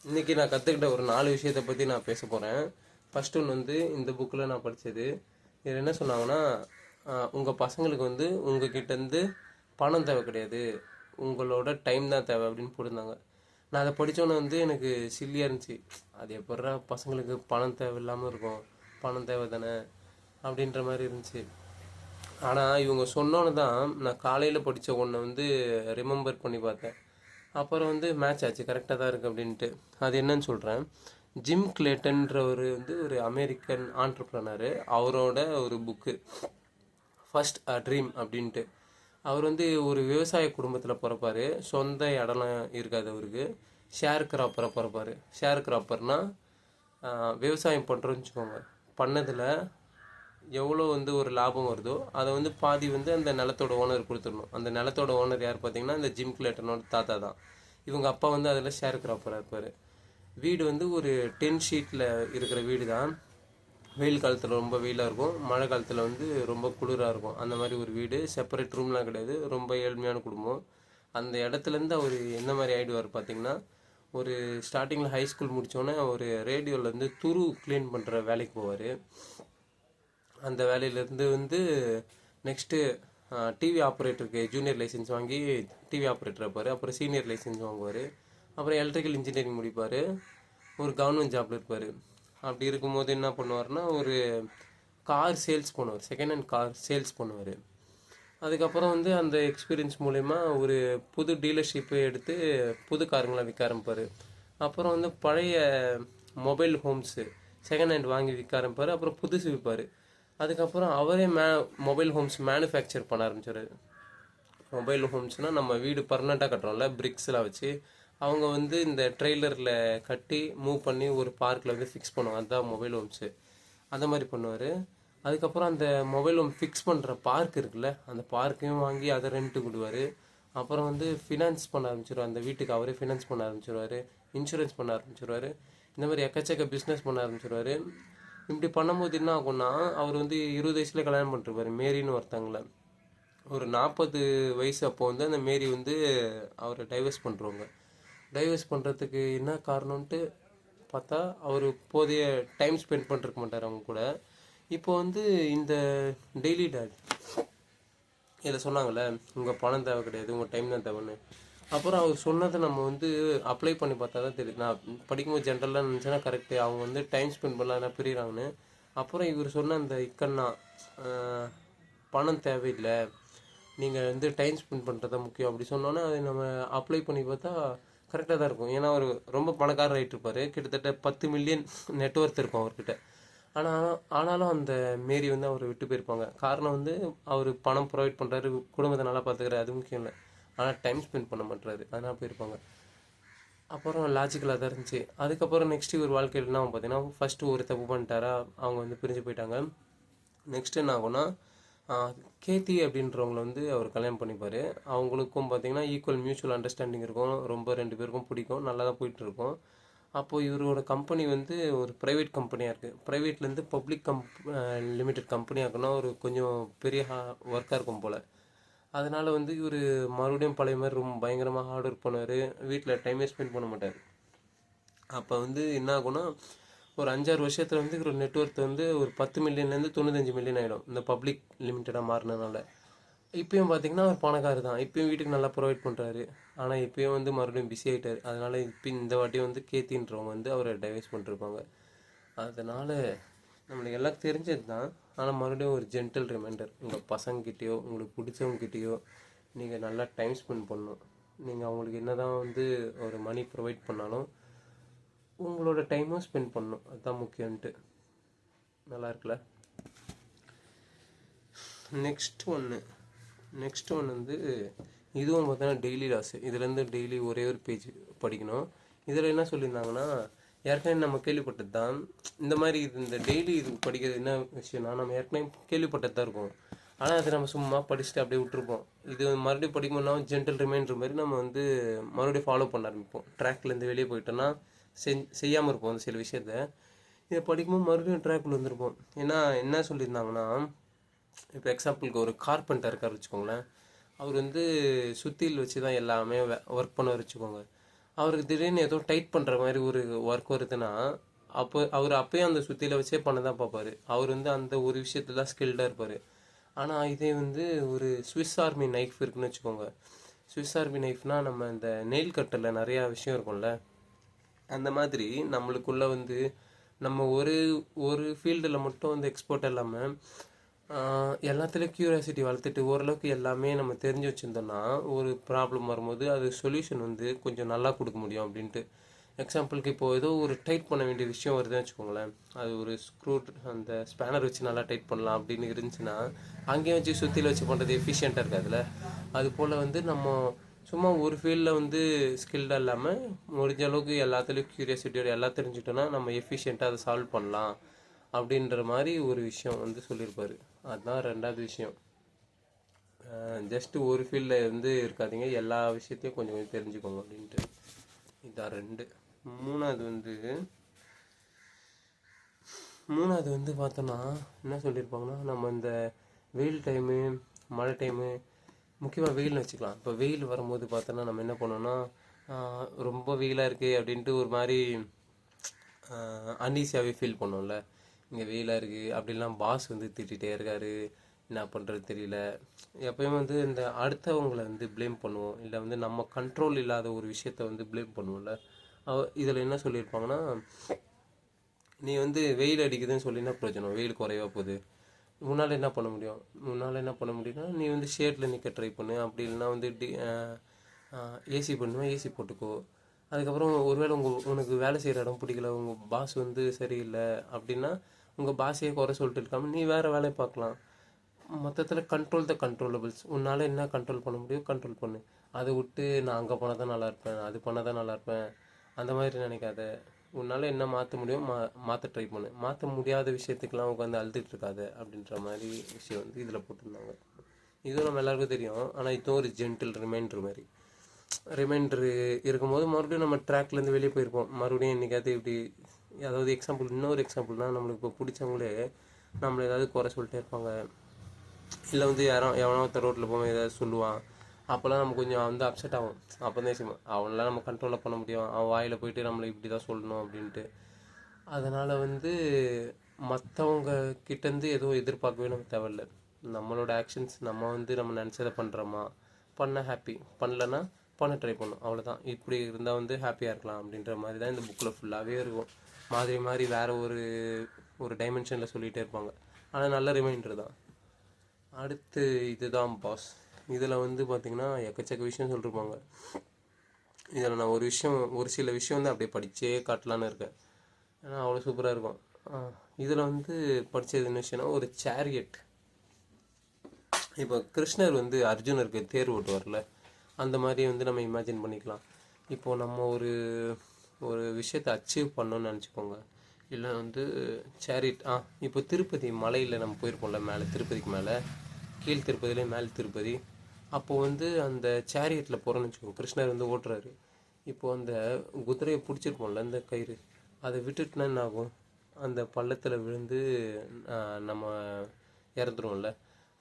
இன்றைக்கி நான் கற்றுக்கிட்ட ஒரு 4 விஷயத்தை பற்றி நான் பேச போகிறேன். ஃபஸ்ட்டு ஒன்று வந்து இந்த புக்கில் நான் படித்தது. இதில் என்ன சொன்னாங்கன்னா, உங்கள் பசங்களுக்கு வந்து உங்கள் கிட்டேருந்து பணம் தேவை கிடையாது, உங்களோட டைம் தான் தேவை அப்படின்னு போட்டிருந்தாங்க. நான் அதை படித்தோன்னே வந்து எனக்கு சில்லியாக இருந்துச்சு. அது எப்பட்றா பசங்களுக்கு பணம் தேவையில்லாமல் இருக்கும், பணம் தேவை தானே அப்படின்ற மாதிரி இருந்துச்சு. ஆனால் இவங்க சொன்னோன்னு தான் நான் காலையில் படித்த ஒன்றை வந்து ரிமெம்பர் பண்ணி பார்த்தேன். அப்புறம் வந்து மேட்ச் ஆச்சு, கரெக்டாக தான் இருக்குது அப்படின்ட்டு. அது என்னன்னு சொல்கிறேன். ஜிம் கிளேட்டன்றவர் வந்து ஒரு அமெரிக்கன் ஆண்டர்ப்ரனரு. அவரோட ஒரு புக்கு ஃபர்ஸ்ட் அ ட்ரீம் அப்படின்ட்டு. அவர் வந்து ஒரு விவசாய குடும்பத்தில் பிறப்பார். சொந்த இடம்லாம் இருக்காது அவருக்கு. ஷேர் கிராப்பராக பிறப்பார். ஷேர் கிராப்பர்னால் விவசாயம் பண்ணுறோன்னு வச்சுக்கோங்க. பண்ணதில் எவ்வளோ வந்து ஒரு லாபம் வருதோ அதை வந்து பாதி வந்து அந்த நிலத்தோட ஓனர் கொடுத்துடணும். அந்த நிலத்தோட ஓனர் யார் பார்த்தீங்கன்னா இந்த ஜிம் கிளேட்டனோட தாத்தா தான். இவங்க அப்பா வந்து அதில் ஷேர் கிராப்பராக இருப்பார். வீடு வந்து ஒரு 10 ஷீட்டில் இருக்கிற வீடு தான். வெயில் காலத்தில் ரொம்ப வெயிலாக இருக்கும், மழை காலத்தில் வந்து ரொம்ப குளிராக இருக்கும். அந்த மாதிரி ஒரு வீடு. செப்பரேட் ரூம்லாம் கிடையாது, ரொம்ப ஏழ்மையான குடும்பம். அந்த இடத்துலேருந்து அவர் எந்த மாதிரி ஆகிடுவார் பார்த்தீங்கன்னா, ஒரு ஸ்டார்டிங்கில் ஹை ஸ்கூல் முடித்தோன்னே ஒரு ரேடியோவிலேருந்து துரு க்ளீன் பண்ணுற வேலைக்கு போவார். அந்த வேலையிலேருந்து வந்து நெக்ஸ்ட்டு டிவி ஆப்ரேட்டருக்கு ஜூனியர் லைசன்ஸ் வாங்கி டிவி ஆப்ரேட்டர் இருப்பார். அப்புறம் சீனியர் லைசன்ஸ் வாங்குவார். அப்புறம் எலக்ட்ரிக்கல் இன்ஜினியரிங் முடிப்பார். ஒரு கவர்மெண்ட் ஜாப்பில் இருப்பார். அப்படி இருக்கும்போது என்ன பண்ணுவார்னா, ஒரு கார் சேல்ஸ் பண்ணுவார், செகண்ட் ஹேண்ட் கார் சேல்ஸ் பண்ணுவார். அதுக்கப்புறம் வந்து அந்த எக்ஸ்பீரியன்ஸ் மூலயமா ஒரு புது டீலர்ஷிப்பை எடுத்து புது காருங்களாம் விற்க ஆரம்பிப்பார். அப்புறம் வந்து பழைய மொபைல் ஹோம்ஸு செகண்ட் ஹேண்ட் வாங்கி விற்க ஆரம்பிப்பார். அப்புறம் புதுசு விற்பார். அதுக்கப்புறம் அவரே மொபைல் ஹோம்ஸ் மேனுஃபேக்சர் பண்ண ஆரம்பிச்சார். மொபைல் ஹோம்ஸ்னால் நம்ம வீடு பர்மனெண்ட்டாக கட்டுறோம்ல, பிரிக்ஸ்லாம் வச்சு, அவங்க வந்து இந்த ட்ரெய்லரில் கட்டி மூவ் பண்ணி ஒரு பார்க்கில் வந்து ஃபிக்ஸ் பண்ணுவாங்க. அதுதான் மொபைல் ஹோம்ஸு. அந்த மாதிரி பண்ணுவார். அதுக்கப்புறம் அந்த மொபைல் ஹோம் ஃபிக்ஸ் பண்ணுற பார்க் இருக்குல்ல, அந்த பார்க்கையும் வாங்கி அதை ரெண்ட்டு விடுவார். அப்புறம் வந்து ஃபினான்ஸ் பண்ண ஆரம்பிச்சிடுவார். அந்த வீட்டுக்கு அவரே ஃபினான்ஸ் பண்ண ஆரம்பிச்சிடுவார். இன்சூரன்ஸ் பண்ண ஆரம்பிச்சிடுவார். இந்த மாதிரி எக்கச்சக்க பிஸ்னஸ் பண்ண ஆரம்பிச்சிடுவார். இப்படி பண்ணும்போது என்ன ஆகும்னா, அவர் வந்து 20 வயசுல கல்யாணம் பண்ணிருப்பார் மேரின்னு ஒருத்தங்கள. ஒரு 40 வயசு அப்போ வந்து அந்த மேரி வந்து அவரை டைவர்ஸ் பண்ணுறவங்க. டைவர்ஸ் பண்ணுறதுக்கு என்ன காரணம்ன்ட்டு பார்த்தா, அவர் போதிய டைம் ஸ்பெண்ட் பண்ணிருக்க மாட்டார் அவங்க கூட. இப்போ வந்து இந்த டெய்லி டாட் இதில் சொன்னாங்கள்ல, உங்கள் பணம் தேவை கிடையாது, உங்கள் டைம் தான் தேவைன்னு. அப்புறம் அவர் சொன்னதை நம்ம வந்து அப்ளை பண்ணி பார்த்தா தான் தெரியுது. நான் படிக்கும்போது ஜென்ரலாக நினச்சேன்னா கரெக்டு, அவங்க வந்து டைம் ஸ்பெண்ட் பண்ணலாம் பிரிகிறாங்கன்னு. அப்புறம் இவர் சொன்ன அந்த இக்கண்ணா, பணம் தேவையில்லை, நீங்கள் வந்து டைம் ஸ்பெண்ட் பண்ணுறது தான் முக்கியம் அப்படி சொன்னோன்னே அதை நம்ம அப்ளை பண்ணி பார்த்தா கரெக்டாக தான் இருக்கும். ஏன்னா அவர் ரொம்ப பணக்காரர் ஆகிட்டு இருப்பார். கிட்டத்தட்ட 10 மில்லியன் நெட்ஒர்த் இருக்கும் அவர்கிட்ட. ஆனாலும் அந்த மேரி வந்து அவரை விட்டு போயிருப்பாங்க. காரணம் வந்து அவர் பணம் ப்ரொவைட் பண்ணுறாரு, குடும்பத்தை நல்லா பார்த்துக்கிறாரு, அது முக்கியம் இல்லை. ஆனால் டைம் ஸ்பெண்ட் பண்ண மாட்டாரு, அதனால் போயிருப்பாங்க. அப்புறம் லாஜிக்கலாக தான் இருந்துச்சு. அதுக்கப்புறம் நெக்ஸ்ட் ஒரு வாழ்க்கையில் என்ன ஆகும் பார்த்தீங்கன்னா, ஃபஸ்ட்டு ஒரு தப்பு பண்ணிட்டாரா, அவங்க வந்து பிரிஞ்சு போயிட்டாங்க. நெக்ஸ்ட் என்ன ஆகும்னா, கேத்தி அப்படின்றவங்கள வந்து அவர் கல்யாணம் பண்ணிப்பார். அவங்களுக்கும் பார்த்தீங்கன்னா ஈக்குவல் மியூச்சுவல் அண்டர்ஸ்டாண்டிங் இருக்கும். ரொம்ப 2 பேருக்கும் பிடிக்கும், நல்லா தான் போயிட்டுருக்கும். அப்போது இவரோட கம்பெனி வந்து ஒரு ப்ரைவேட் கம்பெனியாக இருக்குது. ப்ரைவேட்லேருந்து பப்ளிக் லிமிடெட் கம்பெனி ஆக்கணும், ஒரு கொஞ்சம் பெரிய ஒர்க்காக இருக்கும் போல். அதனால் வந்து இவர் மறுபடியும் பழைய மாதிரி ரொம்ப பயங்கரமாக ஹார்ட் ஒர்க் பண்ணுவார். வீட்டில் டைமே ஸ்பெண்ட் பண்ண மாட்டார். அப்போ வந்து என்ன ஆகும்னா, ஒரு 5-6 வருஷத்தில் வந்து ஒரு நெட்ஒர்க் வந்து ஒரு 10 மில்லியன்லேருந்து 95 மில்லியன் ஆகிடும், இந்த பப்ளிக் லிமிட்டடாக மாறினதுனால. இப்பயும் பார்த்தீங்கன்னா அவர் பணக்காரர் தான், இப்பயும் வீட்டுக்கு நல்லா ப்ரொவைட் பண்ணுறாரு. ஆனால் இப்பயும் வந்து மறுபடியும் பிஸி ஆகிட்டார். அதனால் இப்போ இந்த வாட்டி வந்து கேத்தின்றவங்க வந்து அவரை டைவர்ஸ் பண்ணிருப்பாங்க. அதனால் நம்மளுக்கு எல்லாம் தெரிஞ்சது தான். ஆனால் மறுபடியும் ஒரு ஜென்டல் ரிமைண்டர், உங்கள் பசங்கக்கிட்டேயோ உங்களுக்கு பிடிச்சவங்ககிட்டயோ நீங்கள் நல்லா டைம் ஸ்பெண்ட் பண்ணணும். நீங்கள் அவங்களுக்கு என்ன தான் வந்து ஒரு மணி ப்ரொவைட் பண்ணாலும் உங்களோட டைமும் ஸ்பெண்ட் பண்ணணும், அதுதான் முக்கியன்ட்டு. நல்லா இருக்குல்ல. நெக்ஸ்ட் ஒன்று வந்து இதுவும் பார்த்தீங்கன்னா டெய்லி லாஸ். இதுலேருந்து டெய்லி ஒரே ஒரு பேஜ் படிக்கணும். இதில் என்ன சொல்லியிருந்தாங்கன்னா, ஏற்கனவே நம்ம கேள்விப்பட்டது தான் இந்த மாதிரி. இந்த டெய்லி இது படிக்கிறது என்ன விஷயம்னா, நம்ம ஏற்கனவே கேள்விப்பட்டது தான் இருக்கும். ஆனால் அதை நம்ம சும்மா படிச்சுட்டு அப்படியே விட்டுருப்போம். இது மறுபடியும் படிக்கணும்னா ஜென்டல் ரிமைண்டர் மாதிரி நம்ம வந்து மறுபடியும் ஃபாலோ பண்ண ஆரம்பிப்போம். ட்ராக்லேருந்து வெளியே போயிட்டோன்னா செய்யாமல் இருப்போம் அந்த சில விஷயத்த. இதை படிக்கும்போது மறுபடியும் ட்ராக்ல வந்துருப்போம். ஏன்னா என்ன சொல்லியிருந்தாங்கன்னா, இப்போ எக்ஸாம்பிளுக்கு ஒரு கார்பெண்டர் இருக்கார் வச்சுக்கோங்களேன். அவர் வந்து சுத்தியில் வச்சு தான் எல்லாமே ஒர்க் பண்ண வச்சுக்கோங்க. அவருக்கு திடீர்னு ஏதோ டைட் பண்ணுற மாதிரி ஒரு ஒர்க் வருதுன்னா அவர் அப்பயும் அந்த சுத்தியில வச்சே பண்ண தான் பார்ப்பாரு. அவர் வந்து அந்த ஒரு விஷயத்துல தான் ஸ்கில்டாக இருப்பார். ஆனால் இதே வந்து ஒரு ஸ்விஸ் ஆர்மி நைஃப் இருக்குன்னு வச்சுக்கோங்க. ஸ்விஸ் ஆர்மி நைஃப்னா நம்ம இந்த நெயில் கட்டரில் நிறையா விஷயம் இருக்கும்ல, அந்த மாதிரி நம்மளுக்குள்ள வந்து நம்ம ஒரு ஒரு ஃபீல்டில் மட்டும் வந்து எக்ஸ்பர்ட் இல்லாமல் எல்லாத்துலேயும் க்யூரியாசிட்டி வளர்த்துட்டு ஓரளவுக்கு எல்லாமே நம்ம தெரிஞ்சு வச்சுருந்தோம்னா ஒரு ப்ராப்ளம் வரும்போது அது சொல்யூஷன் வந்து கொஞ்சம் நல்லா கொடுக்க முடியும் அப்படின்ட்டு. எக்ஸாம்பிளுக்கு இப்போது ஏதோ ஒரு டைட் பண்ண வேண்டிய விஷயம் வருதுன்னு வச்சுக்கோங்களேன். அது ஒரு ஸ்க்ரூ, அந்த ஸ்பேனர் வச்சு நல்லா டைட் பண்ணலாம் அப்படின்னு இருந்துச்சுன்னா அங்கேயும் வச்சு சுற்றியில் வச்சு பண்ணுறது எஃபிஷியண்ட்டாக இருக்காதுல்ல. அது போல் வந்து நம்ம சும்மா ஒரு ஃபீல்டில் வந்து ஸ்கில்டாக இல்லாமல் முடிஞ்ச அளவுக்கு எல்லாத்துலேயும் க்யூரியாசிட்டியோட எல்லாம் தெரிஞ்சுட்டோன்னா நம்ம எஃபிஷியண்ட்டாக அதை சால்வ் பண்ணலாம் அப்படின்ற மாதிரி ஒரு விஷயம் வந்து சொல்லியிருப்பாரு. அதுதான் ரெண்டாவது விஷயம். ஜஸ்ட்டு ஒரு ஃபீல்டில் வந்து இருக்காதீங்க, எல்லா விஷயத்தையும் கொஞ்சம் கொஞ்சம் தெரிஞ்சுக்கோங்க அப்படின்ட்டு. இதான் ரெண்டு. மூணாவது வந்து பார்த்தோன்னா என்ன சொல்லியிருப்பாங்கன்னா, நம்ம இந்த வெயில் டைமு, மழை டைமு, முக்கியமாக வெயில்னு வச்சுக்கலாம். இப்போ வெயில் வரும்போது பார்த்தோன்னா நம்ம என்ன பண்ணோம்னா, ரொம்ப வெயிலாக இருக்குது அப்படின்ட்டு ஒரு மாதிரி அன்ஈஸியாகவே ஃபீல் பண்ணோம்ல. இங்கே வெயிலாக இருக்குது அப்படிலாம் பாஸ் வந்து திட்டிகிட்டே இருக்காரு, என்ன பண்ணுறது தெரியல. எப்பயுமே வந்து இந்த அடுத்தவங்களை வந்து ப்ளேம் பண்ணுவோம், இல்லை வந்து நம்ம கண்ட்ரோல் இல்லாத ஒரு விஷயத்த வந்து ப்ளேம் பண்ணுவோம்ல. இதில் என்ன சொல்லியிருப்பாங்கன்னா, நீ வந்து வெயில் அடிக்குதுன்னு சொல்லி என்ன பிரயோஜனம், வெயில் குறைவா போகுது. முன்னால் என்ன பண்ண முடியும்னா நீ வந்து ஷேடில் நிற்க ட்ரை பண்ணு, அப்படி இல்லைன்னா வந்து ஏசி பண்ணுவேன், ஏசி போட்டுக்கோ. அதுக்கப்புறம் ஒருவேளை உனக்கு வேலை செய்கிற இடம் பிடிக்கல, உங்கள் பாஸ் வந்து சரியில்லை அப்படின்னா உங்கள் பாஸையே குறை சொல்லிட்டு இருக்காமல் நீ வேறு வேலையை பார்க்கலாம். மொத்தத்தில் கண்ட்ரோல் த கண்ட்ரோலபிள்ஸ். உன்னால் என்ன கண்ட்ரோல் பண்ண முடியும் கண்ட்ரோல் பண்ணு. அதை விட்டு நான் அங்கே போனால் தான் நல்லா இருப்பேன், அது பண்ணால் தான் நல்லா இருப்பேன், அந்த மாதிரி நினைக்காத. உன்னால் என்ன மாற்ற முடியும் மாற்ற ட்ரை பண்ணு. மாற்ற முடியாத விஷயத்துக்கெலாம் உட்காந்து அழுதுட்டு இருக்காது அப்படின்ற மாதிரி விஷயம் வந்து இதில் போட்டிருந்தாங்க. இதுவும் நம்ம எல்லாருக்கும் தெரியும். ஆனால் இதுவும் ஒரு ஜென்டில் ரிமைண்டர் மாதிரி. ரிமைண்டர் இருக்கும்போது மறுபடியும் நம்ம ட்ராக்லேருந்து வெளியே போயிருப்போம். மறுபடியும் என்றைக்காவது இப்படி, அதாவது இன்னொரு எக்ஸாம்பிள்னால் நம்மளுக்கு இப்போ பிடிச்சவங்களே நம்மளை ஏதாவது குறை சொல்லிட்டே இருப்பாங்க, இல்லை வந்து எவனோ ஒருத்தர் ரோட்டில் போவோம் ஏதாவது சொல்லுவான். அப்போல்லாம் நம்ம கொஞ்சம் வந்து அப்செட் ஆகும். அப்போ தான் விஷயம் அவனெலாம் நம்ம கண்ட்ரோலில் பண்ண முடியும், அவன் வாயில் போயிட்டு நம்மளை இப்படி தான் சொல்லணும் அப்படின்ட்டு. அதனால் வந்து மற்றவங்க கிட்டேருந்து எதுவும் எதிர்பார்க்கவே நம்ம தேவையில்லை. நம்மளோட ஆக்ஷன்ஸ், நம்ம வந்து நம்ம நினச்சதை பண்ணுறோமா, பண்ண ஹாப்பி, பண்ணலன்னா பண்ண ட்ரை பண்ணும், அவ்வளோதான். இப்படி இருந்தால் வந்து ஹாப்பியாக இருக்கலாம் அப்படின்ற மாதிரி தான் இந்த புக்கில் ஃபுல்லாகவே இருக்கும். மாதிரி வேறு ஒரு டைமென்ஷனில் சொல்லிகிட்டே இருப்பாங்க. ஆனால் நல்ல ரிமைண்டர் தான். அடுத்து இதுதான் பாஸ். இதில் வந்து பார்த்திங்கன்னா எக்கச்சக்க விஷயம் சொல்லியிருப்பாங்க. இதில் நான் ஒரு சில விஷயம் வந்து அப்படியே படித்தே காட்டலான்னு இருக்கேன், ஏன்னா அவ்வளோ சூப்பராக இருக்கும். இதில் வந்து படித்தது என்ன விஷயம்னா, ஒரு சேரியட். இப்போ கிருஷ்ணர் வந்து அர்ஜுனருக்கு தேர் ஓட்டுவார்ல, அந்த மாதிரி வந்து நம்ம இமேஜின் பண்ணிக்கலாம். இப்போது நம்ம ஒரு விஷயத்தை அச்சீவ் பண்ணோன்னு நினச்சிக்கோங்க. இல்லை வந்து சேரிட். இப்போ திருப்பதி மலையில் நம்ம போயிருப்போம்ல, மேலே திருப்பதிக்கு மேலே, கீழ் திருப்பதியிலே மேல் திருப்பதி. அப்போது வந்து அந்த சேரியட்டில் போகிறோன்னு வச்சுக்கோங்க, கிருஷ்ணர் வந்து ஓட்டுறாரு. இப்போது அந்த குதிரையை பிடிச்சிருப்போம்ல, அந்த கயிறு, அதை விட்டுட்டுனா என்ன ஆகும், அந்த பள்ளத்தில் விழுந்து நம்ம இறந்துருவோம்ல.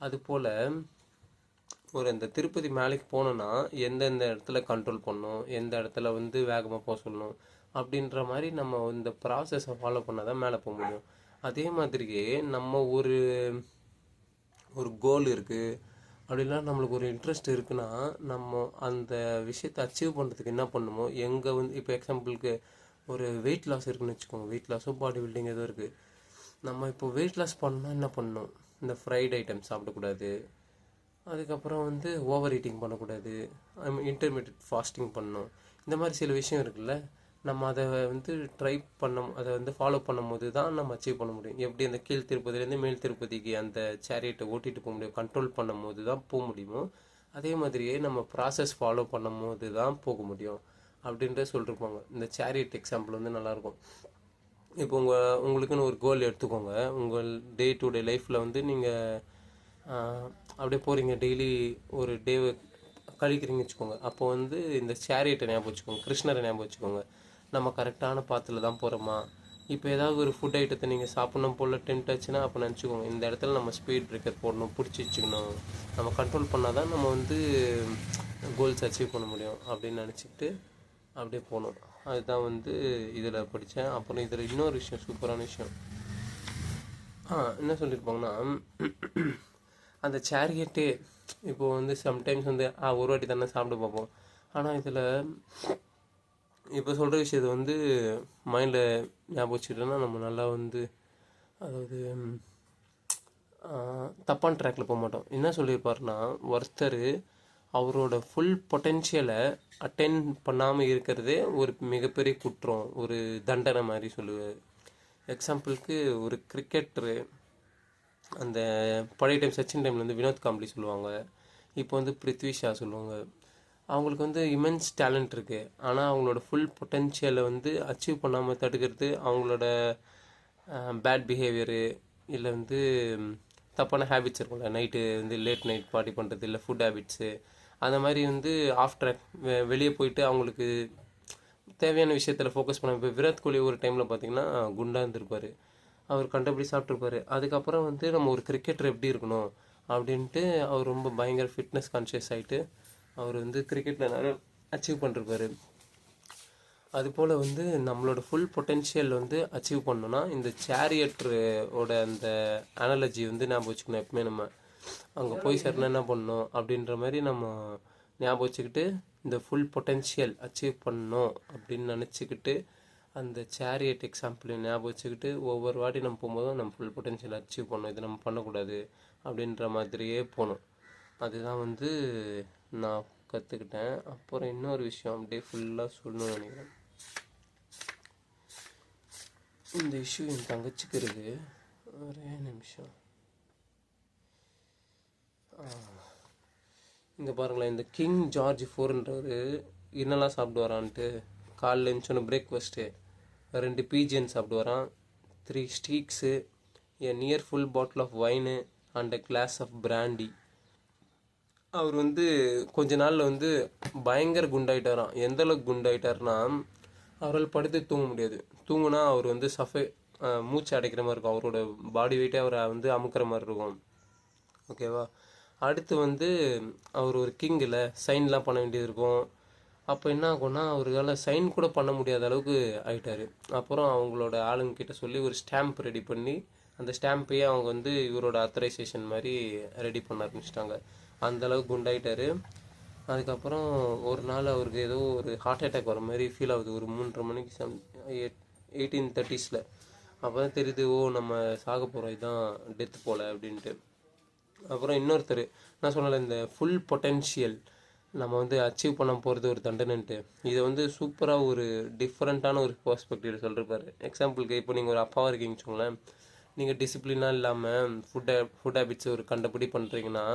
அதுபோல் இந்த திருப்பதி மேலைக்கு போனோன்னா எந்தெந்த இடத்துல கண்ட்ரோல் பண்ணணும், எந்த இடத்துல வந்து வேகமாக போக சொல்லணும் அப்படின்ற மாதிரி நம்ம இந்த ப்ராசஸை ஃபாலோ பண்ணால் தான் மேலே போக முடியும். அதே மாதிரியே நம்ம ஒரு கோல் இருக்குது அப்படின்னா, நம்மளுக்கு ஒரு இன்ட்ரெஸ்ட் இருக்குன்னா நம்ம அந்த விஷயத்தை அச்சீவ் பண்ணுறதுக்கு என்ன பண்ணணுமோ, எங்கே வந்து இப்போ எக்ஸாம்பிளுக்கு ஒரு வெயிட் லாஸ் இருக்குன்னு வச்சுக்கோங்க, வெயிட் லாஸோ பாடி பில்டிங் ஏதோ இருக்குது. நம்ம இப்போ வெயிட் லாஸ் பண்ணால் என்ன பண்ணணும், இந்த ஃப்ரைட் ஐட்டம் சாப்பிடக்கூடாது, அதுக்கப்புறம் வந்து ஓவர் ஈட்டிங் பண்ணக்கூடாது, இன்டர்மீடியட் ஃபாஸ்டிங் பண்ணணும். இந்த மாதிரி சில விஷயம் இருக்குல்ல, நம்ம அதை வந்து அதை வந்து ஃபாலோ பண்ணும்போது தான் நம்ம அச்சீவ் பண்ண முடியும். எப்படி அந்த கீழ் திருப்பதிலேருந்து மேல் திருப்பதிக்கு அந்த சேரியட்டை ஓட்டிகிட்டு போக முடியும், கண்ட்ரோல் பண்ணும் போது தான் போக முடியுமோ, அதே மாதிரியே நம்ம ப்ராசஸ் ஃபாலோ பண்ணும் போது தான் போக முடியும் அப்படின்ற சொல்லியிருப்பாங்க. இந்த சேரியட் எக்ஸாம்பிள் வந்து நல்லாயிருக்கும். இப்போ உங்களுக்குன்னு ஒரு கோல் எடுத்துக்கோங்க. உங்கள் டே டு டே லைஃப்பில் வந்து நீங்கள் அப்படியே போகிறீங்க, டெய்லி ஒரு டேவை கழிக்கிறீங்கன்னு வச்சுக்கோங்க. அப்போ வந்து இந்த சேரியட்டை ஞாபகம் வச்சுக்கோங்க, கிருஷ்ணரை ஞாபகம் வச்சுக்கோங்க. நம்ம கரெக்டான பாத்தில் தான் போகிறோமா. இப்போ ஏதாவது ஒரு ஃபுட் ஐட்டத்தை நீங்கள் சாப்பிட்ணும் போல் டென்ட் ஆச்சுன்னா அப்போ நினச்சிக்கோங்க, இந்த இடத்துல நம்ம ஸ்பீட் பிரேக்கர் போடணும், பிடிச்சி வச்சுக்கணும், நம்ம கண்ட்ரோல் பண்ணால் தான் நம்ம வந்து கோல்ஸ் அச்சீவ் பண்ண முடியும் அப்படின்னு நினச்சிக்கிட்டு அப்படியே போகணும். அதுதான் வந்து இதில் படித்தேன். அப்புறம் இதில் இன்னொரு விஷயம், சூப்பரான விஷயம் என்ன சொல்லியிருப்பாங்கன்னா, அந்த சேரியட்டே இப்போது வந்து சம்டைம்ஸ் வந்து ஒரு வாட்டி தானே சாப்பிட பார்ப்போம். ஆனால் இதில் இப்போ சொல்கிற விஷயத்தை வந்து மைண்டில் ஞாபகம் வச்சுக்கிட்டோன்னா நம்ம நல்லா வந்து, அதாவது தப்பான ட்ராக்கில் போக மாட்டோம். என்ன சொல்லியிருப்பாருன்னா, ஒருத்தர் அவரோட ஃபுல் பொட்டென்ஷியலை அட்டைன் பண்ணாமல் இருக்கிறதே ஒரு மிகப்பெரிய குற்றம், ஒரு தண்டனை மாதிரி சொல்லுவார். எக்ஸாம்பிளுக்கு ஒரு கிரிக்கெட்டரு, அந்த பழைய டைம் சச்சின் டைமில் வந்து வினோத் காம்ப்ளி சொல்லுவாங்க, இப்போ வந்து பிருத்வி ஷா சொல்லுவாங்க. அவங்களுக்கு வந்து இமென்ஸ் டேலண்ட் இருக்குது. ஆனால் அவங்களோட ஃபுல் பொட்டென்ஷியலை வந்து அச்சீவ் பண்ணாமல் தடுக்கிறது அவங்களோட பேட் பிஹேவியரு, இல்லை வந்து தப்பான ஹேபிட்ஸ் இருக்கும்ல, நைட்டு வந்து லேட் நைட் பார்ட்டி பண்ணுறது, இல்லை ஃபுட் ஹேபிட்ஸு, அந்த மாதிரி வந்து ஆஃப்டர் வெளியே போயிட்டு அவங்களுக்கு தேவையான விஷயத்தில் ஃபோக்கஸ் பண்ண. இப்போ விராட் கோலி ஒரு டைமில் பார்த்தீங்கன்னா குண்டாக இருந்திருப்பார், அவர் கண்டபடி சாப்பிட்ருப்பாரு. அதுக்கப்புறம் வந்து நம்ம ஒரு கிரிக்கெட்டர் எப்படி இருக்கணும் அப்படின்ட்டு அவர் ரொம்ப பயங்கர ஃபிட்னஸ் கான்ஷியஸ் ஆகிட்டு அவர் வந்து கிரிக்கெட்டில் நிறைய அச்சீவ் பண்ணிருப்பாரு. அதுபோல் வந்து நம்மளோட ஃபுல் பொட்டென்ஷியல் வந்து அச்சீவ் பண்ணோன்னா இந்த சேரியட்டரோட அந்த அனாலஜி வந்து ஞாபகம் வச்சுக்கணும். எப்பவுமே நம்ம அங்கே போய் சேரணும் என்ன பண்ணணும் அப்படின்ற மாதிரி நம்ம ஞாபகம் வச்சுக்கிட்டு இந்த ஃபுல் பொட்டென்ஷியல் அச்சீவ் பண்ணணும் அப்படின்னு நினச்சிக்கிட்டு அந்த சேரியட் எக்ஸாம்பிள் ஞாபகம் வச்சுக்கிட்டு ஒவ்வொரு வாட்டி நம்ம போகும்போதும் நம்ம ஃபுல் பொட்டென்ஷியல் அச்சீவ் பண்ணணும், இது நம்ம பண்ணக்கூடாது அப்படின்ற மாதிரியே போகணும். அதுதான் வந்து நான் கற்றுக்கிட்டேன். அப்புறம் இன்னொரு விஷயம் அப்படியே ஃபுல்லாக சொல்லணும்னு நினைக்கிறேன். இந்த இஷ்யூ என் தங்கச்சிக்கு இருக்குது, ஒரே நிமிஷம். இங்கே பாருங்களேன், இந்த கிங் ஜார்ஜ் 4ன்றவர் என்னெல்லாம் சாப்பிட்டு வரான்ட்டு, காலைல எழுந்தோன்னு பிரேக்ஃபாஸ்ட்டு 2 பீஜன் சாப்பிட்டு வரான், 3 steaks, a near full bottle of wine and a glass of brandy. அவர் வந்து கொஞ்ச நாளில் வந்து பயங்கர குண்டாயிட்டாராம். எந்தளவுக்கு குண்டாயிட்டார்னா அவரால் படுத்து தூங்க முடியாது. தூங்குனா அவர் வந்து மூச்சு அடைக்கிற மாதிரி இருக்கும், அவரோட பாடி வெயிட்டே அவரை வந்து அமுக்கிற மாதிரி இருக்கும். ஓகேவா? அடுத்து வந்து அவர் ஒரு கிங்கில் சைன்லாம் பண்ண வேண்டியது இருக்கும். அப்போ என்ன ஆகும்னா அவரால் சைன் கூட பண்ண முடியாத அளவுக்கு ஆகிட்டார். அப்புறம் அவங்களோட ஆளுங்கிட்ட சொல்லி ஒரு ஸ்டாம்ப் ரெடி பண்ணி அந்த ஸ்டாம்பையே அவங்க வந்து இவரோட அத்தரைசேஷன் மாதிரி ரெடி பண்ண ஆரம்பிச்சிட்டாங்க. அந்தளவுக்கு குண்டாயிட்டார். அதுக்கப்புறம் ஒரு நாள் அவருக்கு ஏதோ ஒரு ஹார்ட் அட்டாக் வர மாதிரி ஃபீல் ஆகுது, ஒரு 3:30 மணிக்கு 1830s. அப்போ தான் தெரியுது, நம்ம சாக போகிறோம், இதுதான் டெத்து போல் அப்படின்ட்டு. அப்புறம் இன்னொருத்தர் நான் சொன்னல, இந்த ஃபுல் பொட்டென்ஷியல் நம்ம வந்து அச்சீவ் பண்ண போகிறது ஒரு தண்டனைன்ட்டு, இதை வந்து சூப்பராக ஒரு டிஃப்ரெண்ட்டான ஒரு பெர்ஸ்பெக்டிவ் சொல்லிருப்பாரு. எக்ஸாம்பிளுக்கு இப்போ நீங்கள் ஒரு அப்பாவாக இருக்கீங்கன்னு வச்சுக்கோங்களேன், நீங்கள் டிசிப்ளினாக இல்லாமல் ஃபுட் ஹேபிட்ஸ் ஒரு கண்டபடி பண்ணுறீங்கன்னா,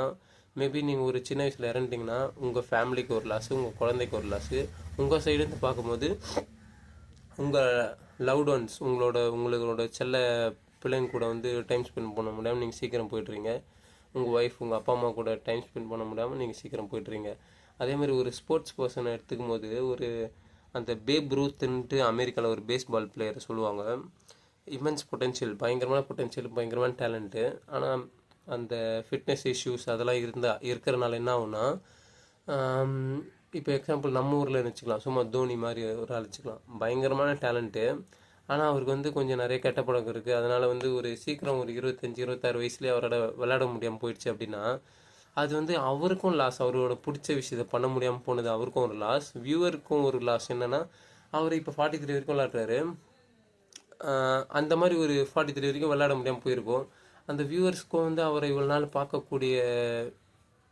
மேபி நீங்கள் ஒரு சின்ன வயசில் இறந்துட்டிங்கன்னா உங்கள் ஃபேமிலிக்கு ஒரு லாஸு, உங்கள் குழந்தைக்கு ஒரு லாஸு. உங்கள் சைடுன்னு பார்க்கும்போது உங்கள் லவ்ட் ஒன்ஸ், உங்களோட செல்ல பிள்ளைங்க கூட வந்து டைம் ஸ்பெண்ட் பண்ண முடியாமல் நீங்கள் சீக்கிரம் போய்ட்றீங்க. உங்கள் ஒய்ஃப், உங்கள் அப்பா அம்மா கூட டைம் ஸ்பெண்ட் பண்ண முடியாமல் நீங்கள் சீக்கிரம் போய்ட்றீங்க. அதேமாதிரி ஒரு ஸ்போர்ட்ஸ் பர்சனை எடுத்துக்கும் போது, ஒரு அந்த பேப் ரூத்துன்ட்டு அமெரிக்காவில் ஒரு பேஸ்பால் பிளேயரை சொல்லுவாங்க. இமென்ஸ் பொட்டென்ஷியல், பயங்கரமான பொட்டென்ஷியல், பயங்கரமான டேலண்ட்டு. ஆனால் அந்த ஃபிட்னஸ் இஷ்யூஸ் அதெல்லாம் இருக்கிறனால என்ன ஆகும்னா, இப்போ எக்ஸாம்பிள் நம்ம ஊரில் வச்சுக்கலாம், சும்மா தோனி மாதிரி ஒரு அழைச்சிக்கலாம், பயங்கரமான டேலண்ட்டு. ஆனால் அவருக்கு வந்து கொஞ்சம் நிறைய கெட்ட பழக்கம் இருக்குது. அதனால் வந்து ஒரு சீக்கிரம் ஒரு 25-26 வயசுலேயே அவரோட விளையாட முடியாமல் போயிடுச்சு அப்படின்னா, அது வந்து அவருக்கும் லாஸ். அவரோட பிடிச்ச விஷயத்தை பண்ண முடியாமல் போனது அவருக்கும் ஒரு லாஸ், வியூவருக்கும் ஒரு லாஸ். என்னென்னா அவர் இப்போ 43 வரைக்கும் விளையாடுறாரு. அந்த மாதிரி ஒரு 43 வரைக்கும் விளையாட முடியாமல் போயிருக்கும். அந்த வியூவர்ஸ்க்கும் வந்து அவரை இவ்வளோ நாள் பார்க்கக்கூடிய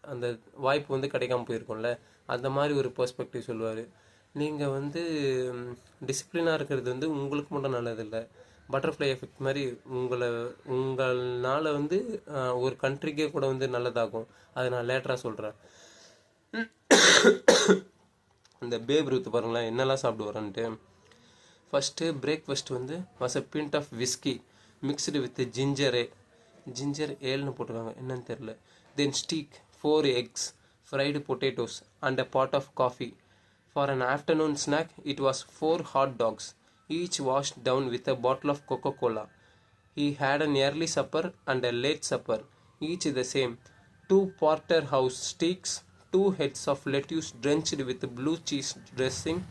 அந்த வாய்ப்பு வந்து கிடைக்காம போயிருக்கும்ல. அந்த மாதிரி ஒரு பெர்ஸ்பெக்டிவ் சொல்லுவார். நீங்கள் வந்து டிசிப்ளினாக இருக்கிறது வந்து உங்களுக்கு மட்டும் நல்லதில்லை, பட்டர்ஃப்ளை எஃபெக்ட் மாதிரி உங்களால் வந்து ஒரு கண்ட்ரிக்கே கூட வந்து நல்லதாகும். அதை நான் லேட்டராக சொல்கிறேன். இந்த பேப் ரூத் பாருங்களேன் என்னெல்லாம் சாப்பிடுவாரான்ட்டு. ஃபஸ்ட்டு பிரேக்ஃபாஸ்ட் வந்து was a pint of whiskey mixed with ginger ஏல்னு போட்டிருக்காங்க, என்னன்னு தெரில. Then steak, 4 eggs, fried potatoes and a pot of coffee. For an afternoon snack, it was 4 hot dogs, each washed down with a bottle of Coca-Cola. He had an early supper and a late supper, each the same. 2 porterhouse steaks, 2 heads of lettuce drenched with blue cheese dressing,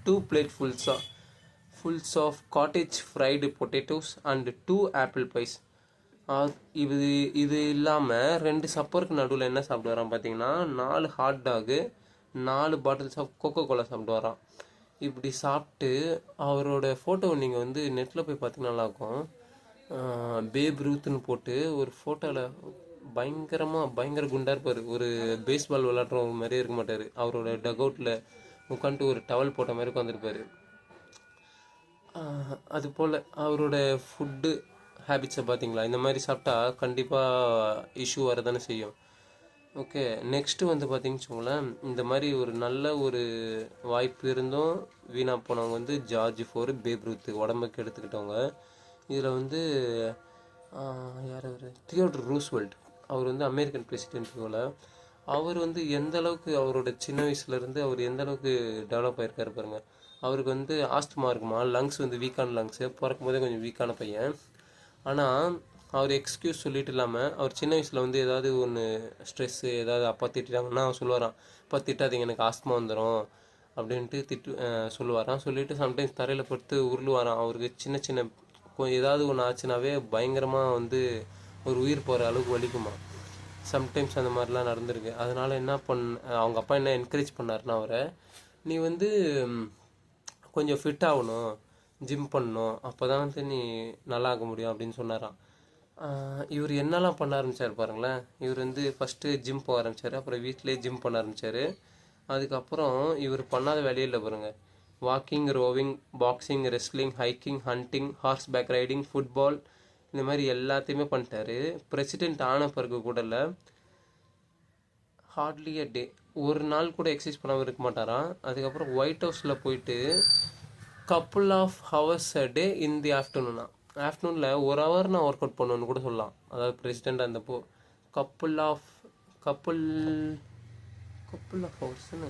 2 plates of cottage fried potatoes and 2 apple pies. இது இது இல்லாமல் 2 சப்பருக்கு நடுவில் என்ன சாப்பிட்டு வரான் பார்த்தீங்கன்னா 4 hot dog 4 bottles of Coca Cola சாப்பிட்டு வரான். இப்படி சாப்பிட்டு அவரோட ஃபோட்டோவை நீங்கள் வந்து நெட்டில் போய் பார்த்தீங்கன்னா நல்லாயிருக்கும். பேப் ரூத்துன்னு போட்டு ஒரு ஃபோட்டோவில் பயங்கர குண்டாக இருப்பார். ஒரு பேஸ்பால் விளாட்றவங்க மாதிரியே இருக்க மாட்டார். அவரோட டக்அவுட்டில் உட்காந்துட்டு ஒரு டவல் போட்ட மாதிரி உட்காந்துருப்பார். அது போல் அவரோட ஃபுட்டு ஹேபிட்ஸை பார்த்தீங்களா? இந்த மாதிரி சாப்பிட்டா கண்டிப்பாக இஷ்யூ வரதானே செய்யும். ஓகே, நெக்ஸ்ட்டு வந்து பார்த்தீங்கன்னு வச்சுக்கோங்களேன், இந்த மாதிரி ஒரு நல்ல ஒரு வாய்ப்பு இருந்தும் வீணாக போனவங்க வந்து ஜார்ஜ் ஃபோர், பேப் ரூத் உடம்புக்கு எடுத்துக்கிட்டவங்க. இதில் வந்து யார் அவர், தியோடர் ரூஸ்வெல்ட், அவர் வந்து அமெரிக்கன் பிரசிடென்ட் போல். அவர் வந்து எந்த அளவுக்கு அவரோட சின்ன வயசுலேருந்து அவர் எந்த அளவுக்கு டெவலப் ஆகிருக்காரு பாருங்கள். அவருக்கு வந்து ஆஸ்துமா இருக்குமா, லங்ஸ் வந்து வீக்கான லங்ஸு, பிறக்கும் போதே கொஞ்சம் வீக்கான பையன். ஆனால் அவர் எக்ஸ்கியூஸ் சொல்லிட்டு இல்லாமல் அவர் சின்ன வயசில் வந்து ஏதாவது ஒன்று ஸ்ட்ரெஸ்ஸு ஏதாவது அப்பா திட்டாங்கன்னா அவர் சொல்லுவாராம், அப்பா திட்டாதீங்க எனக்கு ஆஸ்துமா வந்துடும் அப்படின்ட்டு சொல்லுவாராம். சொல்லிவிட்டு சம்டைம்ஸ் தரையில் படுத்து உருளுவாராம். அவருக்கு சின்ன சின்ன ஏதாவது ஒன்று ஆச்சுனாவே பயங்கரமாக வந்து ஒரு உயிர் போகிற அளவுக்கு வலிக்குமா. சம்டைம்ஸ் அந்த மாதிரிலாம் நடந்திருக்கு. அதனால் என்ன அவங்க அப்பா என்ன என்கரேஜ் பண்ணாருன்னா அவரை, நீ வந்து கொஞ்சம் ஃபிட் ஆகணும், ஜிம் பண்ணணும், அப்போ தான் வந்து நீ நல்லா ஆக முடியும் அப்படின்னு சொன்னாராம். இவர் என்னெல்லாம் பண்ண ஆரம்பித்தார் பாருங்களேன். இவர் வந்து ஃபஸ்ட்டு ஜிம் போக ஆரம்பித்தார், அப்புறம் வீட்டிலே ஜிம் பண்ண ஆரம்பித்தார். அதுக்கப்புறம் இவர் பண்ணாத வேலையில் பாருங்கள், walking, rowing, boxing, wrestling, hiking, hunting, horseback riding, football, இந்த மாதிரி எல்லாத்தையுமே பண்ணிட்டாரு. பிரசிடென்ட் ஆன பிறகு கூட இல்லை, ஹார்ட்லி அ டே, ஒரு நாள் கூட எக்ஸசைஸ் பண்ணாமல் இருக்க மாட்டாராம். அதுக்கப்புறம் ஒயிட் ஹவுஸில் போயிட்டு கப்புள் ஆஃப் ஹவர்ஸ் அ டே இன் தி ஆஃப்டர்நூனில் ஒரு ஹவர் நான் ஒர்க் அவுட் பண்ணுவேன்னு கூட சொல்லலாம். அதாவது பிரசிடெண்ட் இருந்தப்போ கப்புள் ஆஃப் ஹவர்ஸ்ன்னு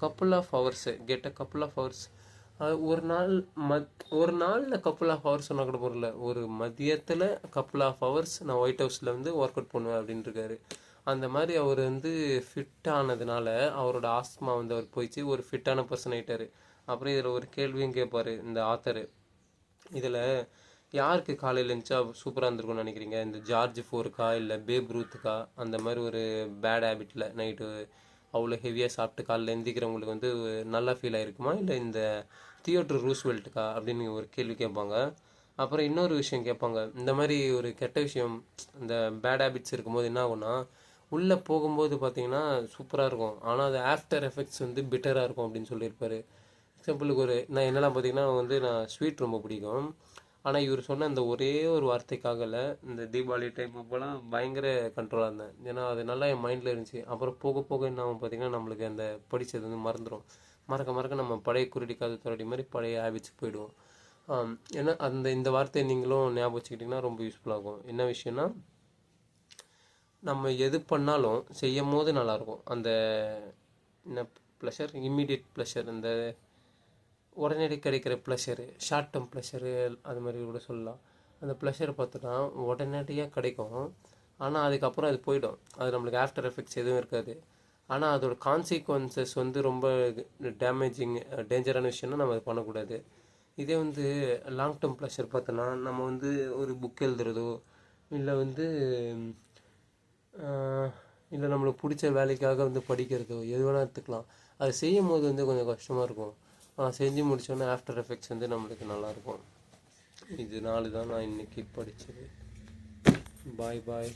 couple of hours get a couple of hours. ஒரு நாளில் கப்புள் ஆஃப் ஹவர்ஸ் சொன்னால் கூட பொருள், ஒரு மதியத்தில் கப்புள் ஆஃப் ஹவர்ஸ் நான் ஒயிட் ஹவுஸில் வந்து ஒர்க் அவுட் பண்ணுவேன் அப்படின்ட்டுருக்காரு. அந்த மாதிரி அவர் வந்து ஃபிட் ஆனதுனால அவரோட ஆஸ்மா வந்து அவர் போயிடுச்சு, ஒரு ஃபிட்டான பர்சன் ஆகிட்டார். அப்புறம் இதில் ஒரு கேள்வியும் கேட்பார் இந்த ஆத்தர், இதில் யாருக்கு காலையில் இருந்துச்சா சூப்பராக இருந்திருக்கும்னு நினைக்கிறீங்க? இந்த ஜார்ஜ் ஃபோருக்கா இல்லை பேப் ரூத்துக்கா? அந்த மாதிரி ஒரு பேட் ஹேபிட்டில் நைட்டு அவ்வளோ ஹெவியாக சாப்பிட்டு காலையில் எந்திக்கிறவங்களுக்கு வந்து நல்லா ஃபீல் ஆகிருக்குமா, இல்லை இந்த தியோடர் ரூஸ்வெல்ட்டுக்கா அப்படின்னு ஒரு கேள்வி கேட்பாங்க. அப்புறம் இன்னொரு விஷயம் கேட்பாங்க, இந்த மாதிரி ஒரு கெட்ட விஷயம், இந்த பேட் ஹேபிட்ஸ் இருக்கும்போது என்ன ஆகும்னா, உள்ளே போகும்போது பார்த்தீங்கன்னா சூப்பராக இருக்கும், ஆனால் அது ஆஃப்டர் எஃபெக்ட்ஸ் வந்து பிட்டராக இருக்கும் அப்படின்னு சொல்லியிருப்பாரு. எக்ஸாம்பிளுக்கு நான் என்னெல்லாம் பார்த்தீங்கன்னா வந்து நான் ஸ்வீட் ரொம்ப பிடிக்கும். ஆனால் இவர் சொன்ன அந்த ஒரே ஒரு வார்த்தைக்காகல இந்த தீபாவளி டைம் அப்போலாம் பயங்கர கண்ட்ரோலாக இருந்தேன். ஏன்னா அது நல்லா என் மைண்டில் இருந்துச்சு. அப்புறம் போக போக என்ன ஆகும் பார்த்தீங்கன்னா, நம்மளுக்கு அந்த படித்தது வந்து மறந்துடும். மறக்க நம்ம பழைய குருடி காது துரடி மாதிரி பழைய ஹேபிட்ஸ் போயிடுவோம். ஏன்னா இந்த வார்த்தையை நீங்களும் ஞாபகம் வச்சுக்கிட்டிங்கன்னா ரொம்ப யூஸ்ஃபுல்லாகும். என்ன விஷயம்னா, நம்ம எது பண்ணாலும் செய்யும் போது நல்லாயிருக்கும். அந்த என்ன ப்ளஷர், இம்மீடியட் ப்ளஷர், இந்த உடனடி கிடைக்கிற ப்ளஷரு, ஷார்ட் டேர்ம் ப்ளஷரு, அது மாதிரி கூட சொல்லலாம். அந்த ப்ளஷரை பார்த்தோன்னா உடனடியாக கிடைக்கும், ஆனால் அதுக்கப்புறம் அது போயிடும். அது நம்மளுக்கு ஆஃப்டர் எஃபெக்ட்ஸ் எதுவும் இருக்காது. ஆனால் அதோட கான்சிக்வன்சஸ் வந்து ரொம்ப டேஞ்சரான விஷயம்னா நம்ம அது பண்ணக்கூடாது. இதே வந்து லாங் டேர்ம் ப்ளஷர் பார்த்தோன்னா, நம்ம வந்து ஒரு புக் எழுதுறதோ இல்லை வந்து இல்லை நம்மளுக்கு பிடிச்ச வேலைக்காக வந்து படிக்கிறதோ எது வேணால் எடுத்துக்கலாம். அது செய்யும் போது வந்து கொஞ்சம் கஷ்டமாக இருக்கும், செஞ்சு முடித்தோன்னே ஆஃப்டர் எஃபெக்ட்ஸ் வந்து நம்மளுக்கு நல்லாயிருக்கும். இதனால தான் நான் இன்றைக்கி படித்தது. பாய்.